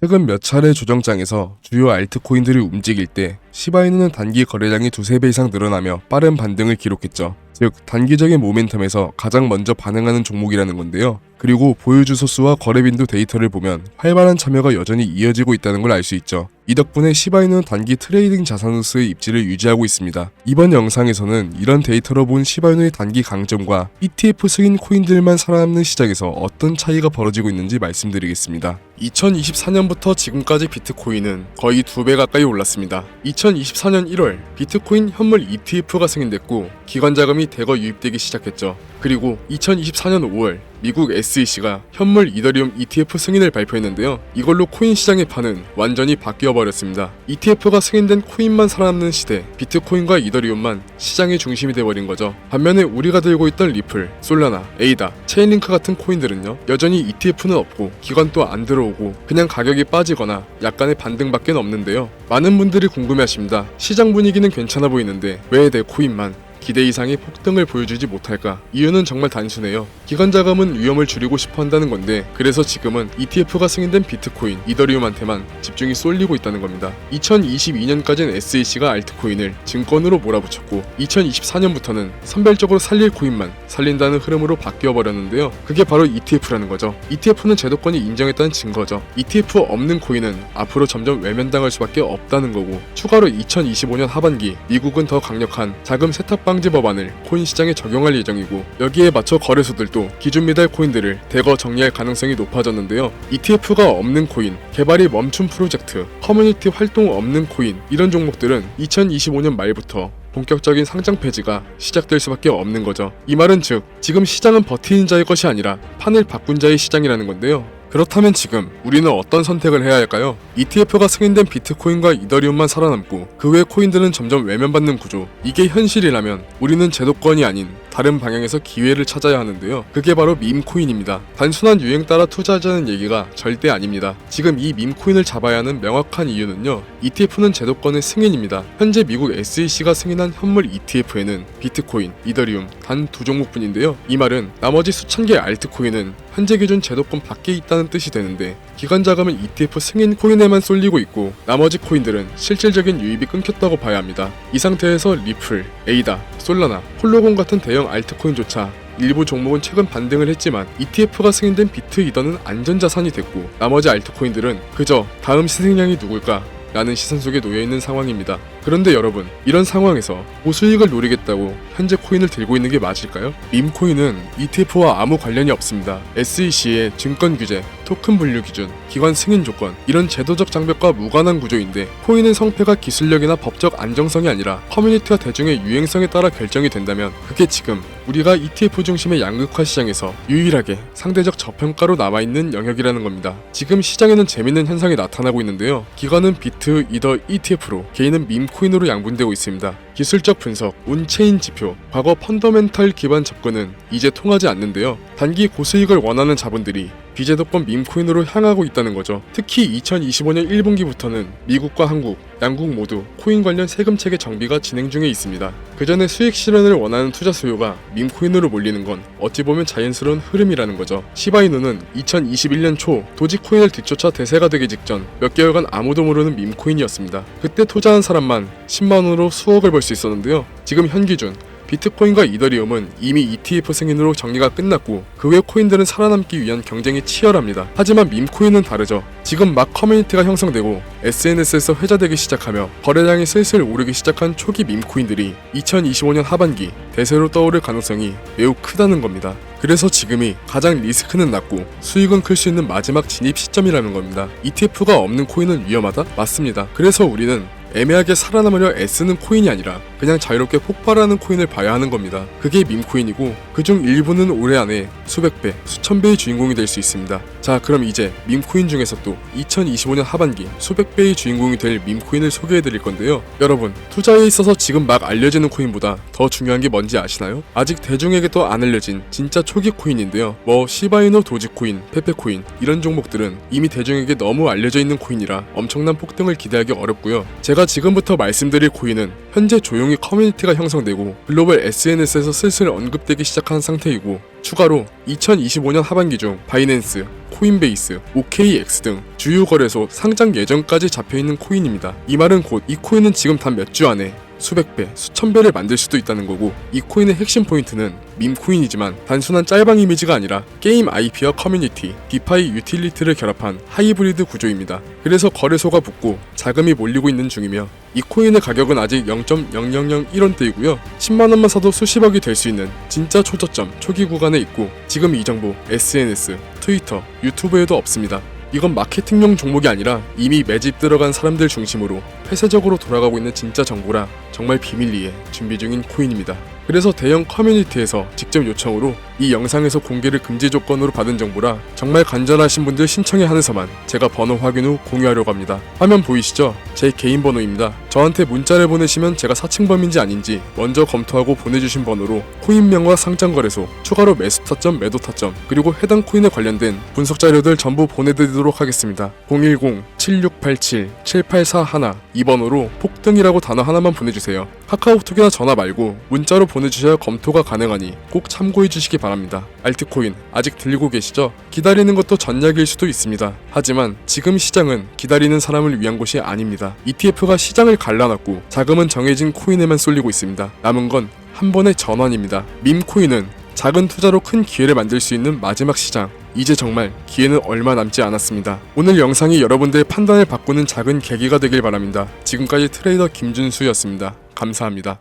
최근 몇 차례 조정장에서 주요 알트코인들이 움직일 때 시바이누는 단기 거래량이 두세 배 이상 늘어나며 빠른 반등을 기록했죠. 즉 단기적인 모멘텀에서 가장 먼저 반응하는 종목이라는 건데요. 그리고 보유 주소 수와 거래 빈도 데이터를 보면 활발한 참여가 여전히 이어지고 있다는 걸 알 수 있죠. 이 덕분에 시바이누는 단기 트레이딩 자산으로서의 입지를 유지하고 있습니다. 이번 영상에서는 이런 데이터로 본 시바이누의 단기 강점과 ETF 승인 코인들만 살아남는 시장에서 어떤 차이가 벌어지고 있는지 말씀드리겠습니다. 2024년부터 지금까지 비트코인은 거의 2배 가까이 올랐습니다. 2024년 1월 비트코인 현물 ETF가 승인됐고 기관 자금이 대거 유입되기 시작했죠. 그리고 2024년 5월 미국 SEC가 현물 이더리움 ETF 승인을 발표했는데요. 이걸로 코인 시장의 판은 완전히 바뀌어버렸습니다. ETF가 승인된 코인만 살아남는 시대, 비트코인과 이더리움만 시장의 중심이 돼버린 거죠. 반면에 우리가 들고 있던 리플, 솔라나, 에이다, 체인링크 같은 코인들은요, 여전히 ETF는 없고 기관도 안 들어오고 그냥 가격이 빠지거나 약간의 반등밖에 없는데요. 많은 분들이 궁금해하십니다. 시장 분위기는 괜찮아 보이는데 왜 내 코인만 기대 이상의 폭등을 보여주지 못할까? 이유는 정말 단순해요. 기관 자금은 위험을 줄이고 싶어 한다는 건데, 그래서 지금은 ETF가 승인된 비트코인, 이더리움한테만 집중이 쏠리고 있다는 겁니다. 2022년까지는 SEC가 알트코인을 증권으로 몰아붙였고 2024년부터는 선별적으로 살릴 코인만 살린다는 흐름으로 바뀌어버렸는데요. 그게 바로 ETF라는 거죠. ETF는 제도권이 인정했다는 증거죠. ETF 없는 코인은 앞으로 점점 외면당할 수밖에 없다는 거고, 추가로 2025년 하반기 미국은 더 강력한 자금 세탁 방지 법안을 코인 시장에 적용할 예정이고, 여기에 맞춰 거래소들도 기준 미달 코인들을 대거 정리할 가능성이 높아졌는데요. ETF가 없는 코인, 개발이 멈춘 프로젝트, 커뮤니티 활동 없는 코인, 이런 종목들은 2025년 말부터 본격적인 상장 폐지가 시작될 수밖에 없는 거죠. 이 말은 즉 지금 시장은 버티는 자의 것이 아니라 판을 바꾼 자의 시장이라는 건데요. 그렇다면 지금 우리는 어떤 선택을 해야 할까요? ETF가 승인된 비트코인과 이더리움만 살아남고 그 외 코인들은 점점 외면받는 구조, 이게 현실이라면 우리는 제도권이 아닌 다른 방향에서 기회를 찾아야 하는데요. 그게 바로 밈코인입니다. 단순한 유행 따라 투자하자는 얘기가 절대 아닙니다. 지금 이 밈코인을 잡아야 하는 명확한 이유는요, ETF는 제도권의 승인입니다. 현재 미국 SEC가 승인한 현물 ETF에는 비트코인, 이더리움 단 2종목뿐인데요. 이 말은 나머지 수천 개의 알트코인은 현재 기준 제도권 밖에 있다는 뜻이 되는데, 기관 자금은 ETF 승인 코인에만 쏠리고 있고 나머지 코인들은 실질적인 유입이 끊겼다고 봐야 합니다. 이 상태에서 리플, 에이다, 솔라나, 폴로곤 같은 대형 알트코인조차 일부 종목은 최근 반등을 했지만 ETF가 승인된 비트 이더는 안전자산이 됐고, 나머지 알트코인들은 그저 다음 희생양이 누굴까? 라는 시선 속에 놓여있는 상황입니다. 그런데 여러분, 이런 상황에서 고수익을 노리겠다고 현재 코인을 들고 있는 게 맞을까요? 밈코인은 ETF와 아무 관련이 없습니다. SEC의 증권 규제, 토큰 분류 기준, 기관 승인 조건, 이런 제도적 장벽과 무관한 구조인데, 코인의 성패가 기술력이나 법적 안정성이 아니라 커뮤니티와 대중의 유행성에 따라 결정이 된다면 그게 지금 우리가 ETF 중심의 양극화 시장에서 유일하게 상대적 저평가로 남아있는 영역이라는 겁니다. 지금 시장에는 재밌는 현상이 나타나고 있는데요. 기관은 비트, 이더, ETF로, 개인은 밈코인으로 양분되고 있습니다. 기술적 분석, 온체인 지표, 과거 펀더멘탈 기반 접근은 이제 통하지 않는데요. 단기 고수익을 원하는 자본들이 비제도권 밈코인으로 향하고 있다는 거죠. 특히 2025년 1분기부터는 미국과 한국, 양국 모두 코인 관련 세금 체계 정비가 진행 중에 있습니다. 그 전에 수익 실현을 원하는 투자 수요가 밈코인으로 몰리는 건 어찌 보면 자연스러운 흐름이라는 거죠. 시바이누는 2021년 초 도지코인을 뒤쫓아 대세가 되기 직전 몇 개월간 아무도 모르는 밈코인이었습니다. 그때 투자한 사람만 10만원으로 수억을 벌 수 있었는데요. 지금 현 기준 비트코인과 이더리움은 이미 ETF 승인으로 정리가 끝났고 그 외 코인들은 살아남기 위한 경쟁이 치열합니다. 하지만 밈코인은 다르죠. 지금 막 커뮤니티가 형성되고 SNS에서 회자되기 시작하며 거래량이 슬슬 오르기 시작한 초기 밈코인들이 2025년 하반기 대세로 떠오를 가능성이 매우 크다는 겁니다. 그래서 지금이 가장 리스크는 낮고 수익은 클 수 있는 마지막 진입 시점이라는 겁니다. ETF가 없는 코인은 위험하다? 맞습니다. 그래서 우리는 애매하게 살아남으려 애쓰는 코인이 아니라 그냥 자유롭게 폭발하는 코인을 봐야 하는 겁니다. 그게 밈코인이고 그중 일부는 올해 안에 수백 배, 수천 배의 주인공이 될 수 있습니다. 자, 그럼 이제 밈코인 중에서 또 2025년 하반기 수백 배의 주인공이 될 밈코인을 소개해드릴 건데요. 여러분, 투자에 있어서 지금 막 알려지는 코인보다 더 중요한 게 뭔지 아시나요? 아직 대중에게도 안 알려진 진짜 초기 코인인데요. 시바이누, 도지코인, 페페코인 이런 종목들은 이미 대중에게 너무 알려져 있는 코인이라 엄청난 폭등을 기대하기 어렵고요. 제가 지금부터 말씀드릴 코인은 현재 조용히 조용히 커뮤니티가 형성되고 글로벌 SNS에서 슬슬 언급되기 시작한 상태이고, 추가로 2025년 하반기 중 바이낸스, 코인베이스, OKX 등 주요 거래소 상장 예정까지 잡혀있는 코인입니다. 이 말은 곧 이 코인은 지금 단 몇 주 안에 수백 배, 수천 배를 만들 수도 있다는 거고, 이 코인의 핵심 포인트는 밈코인이지만 단순한 짤방 이미지가 아니라 게임 IP와 커뮤니티, 디파이 유틸리티를 결합한 하이브리드 구조입니다. 그래서 거래소가 붙고 자금이 몰리고 있는 중이며, 이 코인의 가격은 아직 0.0001원대이고요. 10만원만 사도 수십억이 될 수 있는 진짜 초저점, 초기 구간에 있고, 지금 이 정보 SNS, 트위터, 유튜브에도 없습니다. 이건 마케팅용 종목이 아니라 이미 매집 들어간 사람들 중심으로 폐쇄적으로 돌아가고 있는 진짜 정보라 정말 비밀리에 준비 중인 코인입니다. 그래서 대형 커뮤니티에서 직접 요청으로 이 영상에서 공개를 금지 조건으로 받은 정보라 정말 간절하신 분들 신청에 한해서만 제가 번호 확인 후 공유하려고 합니다. 화면 보이시죠? 제 개인 번호입니다. 저한테 문자를 보내시면 제가 사칭범인지 아닌지 먼저 검토하고 보내주신 번호로 코인명과 상장거래소, 추가로 매수 타점, 매도 타점, 그리고 해당 코인에 관련된 분석 자료들 전부 보내드리도록 하겠습니다. 010-7687-7841 이 번호로 폭등이라고 단어 하나만 보내주세요. 카카오톡이나 전화 말고 문자로 보내주셔야 검토가 가능하니 꼭 참고해주시기 바랍니다. 알트코인 아직 들고 계시죠? 기다리는 것도 전략일 수도 있습니다. 하지만 지금 시장은 기다리는 사람을 위한 곳이 아닙니다. ETF가 시장을 갈라놨고 자금은 정해진 코인에만 쏠리고 있습니다. 남은 건 한 번의 전환입니다. 밈코인은 작은 투자로 큰 기회를 만들 수 있는 마지막 시장. 이제 정말 기회는 얼마 남지 않았습니다. 오늘 영상이 여러분들의 판단을 바꾸는 작은 계기가 되길 바랍니다. 지금까지 트레이더 김준수였습니다. 감사합니다.